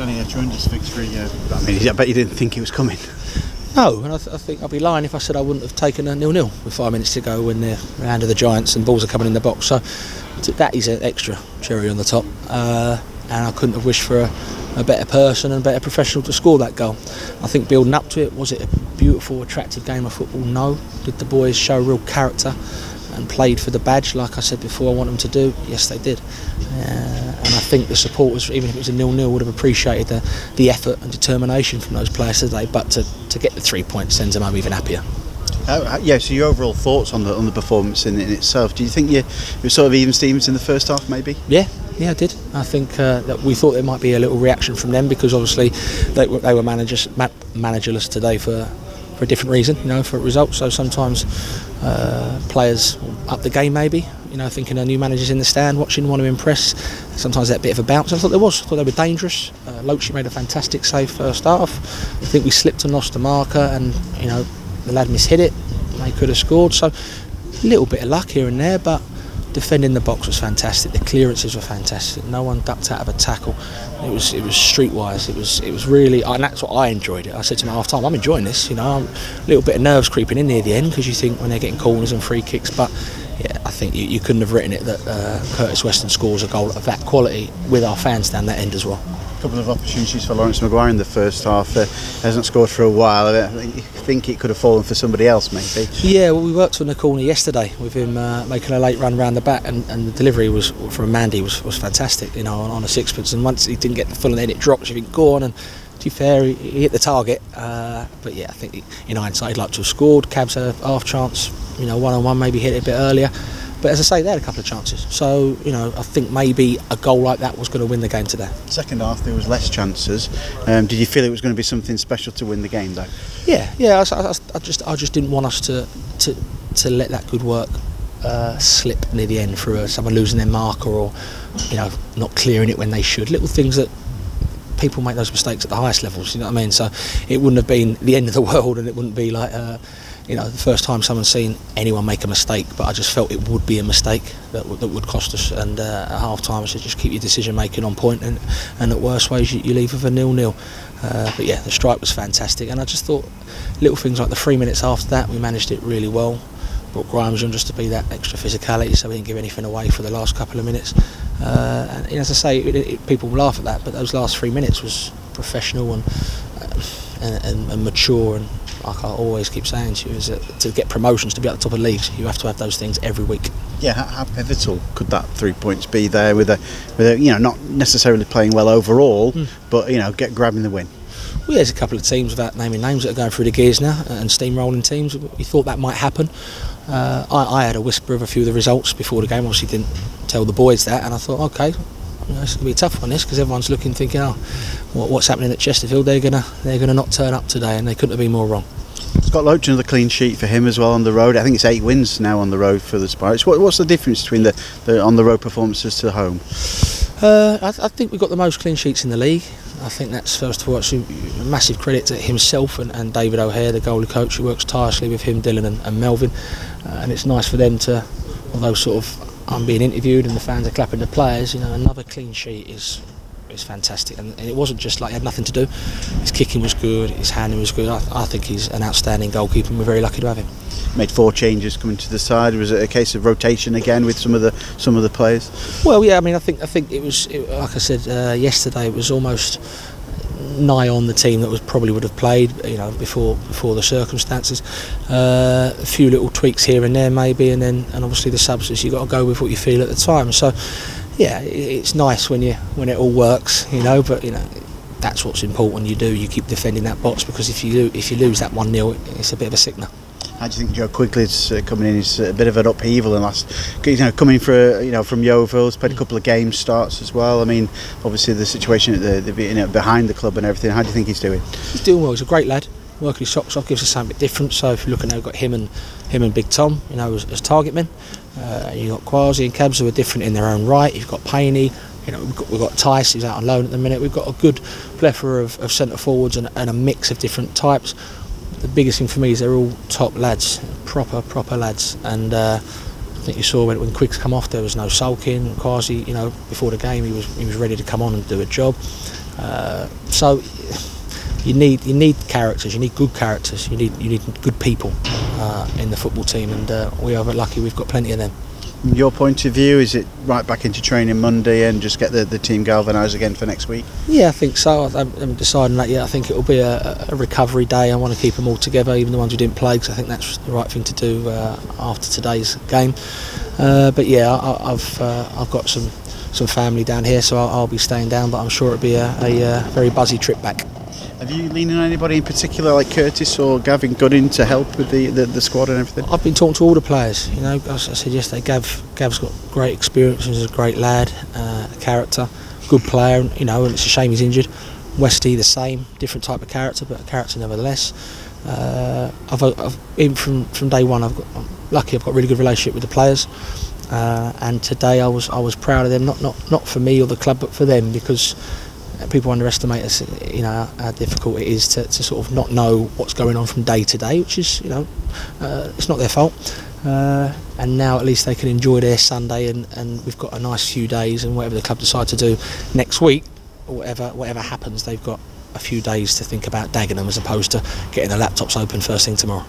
Danny, a tremendous victory. I mean, I bet you didn't think it was coming. No, and I think I'd be lying if I said I wouldn't have taken a 0-0 with 5 minutes to go when they're round of the Giants and balls are coming in the box. So that is an extra cherry on the top. And I couldn't have wished for a better person and better professional to score that goal. I think building up to it, was it a beautiful, attractive game of football? No. Did the boys show real character and played for the badge like I said before I want them to do? Yes, they did. And I think the supporters, even if it was a 0-0, would have appreciated the effort and determination from those players today. But to get the 3 points sends them home even happier. Yeah, so your overall thoughts on the performance in itself? Do you think you were sort of even Stevens in the first half, maybe? Yeah, I did. I think that we thought there might be a little reaction from them because obviously they were managerless today for a different reason, for results. So sometimes players up the game maybe, thinking a new manager's in the stand, watching, want to impress. Sometimes that bit of a bounce. I thought there was. I thought they were dangerous. Loachy made a fantastic save first half. I think we slipped and lost the marker, and the lad mishit it. They could have scored. So a little bit of luck here and there, but defending the box was fantastic. The clearances were fantastic. No one ducked out of a tackle. It was streetwise. It was really, and that's what I enjoyed it. I said to them at half time, I'm enjoying this. A little bit of nerves creeping in near the end because you think when they're getting corners and free kicks, but yeah, I think you couldn't have written it that Curtis Weston scores a goal of that quality with our fans down that end as well. A couple of opportunities for Lawrence Maguire in the first half. Hasn't scored for a while. I think it could have fallen for somebody else, maybe. Yeah, well, we worked on the corner yesterday with him making a late run round the back, and the delivery was from Mandy was fantastic. On a sixpence, and once he didn't get the full, and then it drops. You think, go on, and to be fair, he hit the target. But yeah, I think in hindsight, he'd like to have scored. Cabs had a half chance, one-on-one, maybe hit it a bit earlier. But as I say, they had a couple of chances. So, I think maybe a goal like that was going to win the game today. Second half, there was less chances. Did you feel it was going to be something special to win the game, though? Yeah. I just didn't want us to let that good work slip near the end through someone losing their marker or, not clearing it when they should. Little things that people make those mistakes at the highest levels. You know what I mean? So it wouldn't have been the end of the world, and it wouldn't be like. The first time someone's seen anyone make a mistake, but I just felt it would be a mistake that would cost us. And at half time I said just keep your decision making on point, and at worst ways you leave with a 0-0. But yeah, the strike was fantastic, and I just thought little things like the 3 minutes after that we managed it really well. Brought Grimes on just to be that extra physicality, so we didn't give anything away for the last couple of minutes. And as I say, people laugh at that, but those last 3 minutes was professional and mature, and like I always keep saying to you, is that to get promotions, to be at the top of leagues, you have to have those things every week. Yeah, how pivotal could that 3 points be there with a not necessarily playing well overall, but grabbing the win? Well, there's a couple of teams, without naming names, that are going through the gears now and steamrolling teams. We thought that might happen. I had a whisper of a few of the results before the game. Obviously didn't tell the boys that, and I thought, okay, it's going to be a tough one, this, because everyone's looking, thinking, what's happening at Chesterfield? They're gonna not turn up today, and they couldn't have been more wrong. Scott Loach, another clean sheet for him as well on the road. I think it's 8 wins now on the road for the Spireites. What's the difference between the on the road performances to home? I think we've got the most clean sheets in the league. I think that's, first of all, it's a massive credit to himself and David O'Hare, the goalie coach, who works tirelessly with him, Dylan and Melvin. And it's nice for them to, although sort of I'm being interviewed and the fans are clapping the players, another clean sheet is fantastic. And it wasn't just like he had nothing to do. His kicking was good, his handling was good. I think he's an outstanding goalkeeper, and we're very lucky to have him. Made 4 changes coming to the side. Was it a case of rotation again with some of the players? Well, yeah. I mean, I think it was like I said yesterday. It was almost nigh on the team that probably would have played, before the circumstances. A few little tweaks here and there maybe, and obviously the subs. You got to go with what you feel at the time. So, yeah, it's nice when it all works, But that's what's important. You keep defending that box, because if you lose that 1-0, it's a bit of a sickener. How do you think Joe Quigley's coming in? He's a bit of an upheaval in last, coming from Yeovil. He's played a couple of game starts as well. I mean, obviously the situation behind the club and everything. How do you think he's doing? He's doing well. He's a great lad. Working his socks off, gives us something different. So if you look at now, we've got him and Big Tom, as target men. You've got Quasi and Cabs, who are different in their own right. You've got Painey. We've got Tice, who's out on loan at the minute. We've got a good plethora of centre forwards and a mix of different types. The biggest thing for me is they're all top lads, proper lads, and think you saw when Quiggs come off, there was no sulking. Quasi, you know, before the game he was ready to come on and do a job. So you need characters. You need good characters. You need good people in the football team, and we are very lucky. We've got plenty of them. From your point of view, is it right back into training Monday and just get the team galvanised again for next week? Yeah, I think so. I haven't decided that yet. I think it will be a recovery day. I want to keep them all together, even the ones who didn't play, because I think that's the right thing to do after today's game. But yeah, I've got some family down here, so I'll be staying down. But I'm sure it'll be a very buzzy trip back. Have you leaned on anybody in particular, like Curtis or Gavin Gooding, to help with the squad and everything? I've been talking to all the players. You know, as I said yesterday, Gav's got great experience. He's a great lad, a character, good player. You know, and it's a shame he's injured. Westy the same, different type of character, but a character nevertheless. Even from day one, I'm lucky. I've got a really good relationship with the players. And today I was proud of them, not for me or the club, but for them, because people underestimate us, you know, how difficult it is to sort of not know what's going on from day to day, which is, you know, it's not their fault. And now at least they can enjoy their Sunday, and we've got a nice few days, and whatever the club decide to do next week, or whatever happens, they've got a few days to think about Dagenham, as opposed to getting the laptops open first thing tomorrow.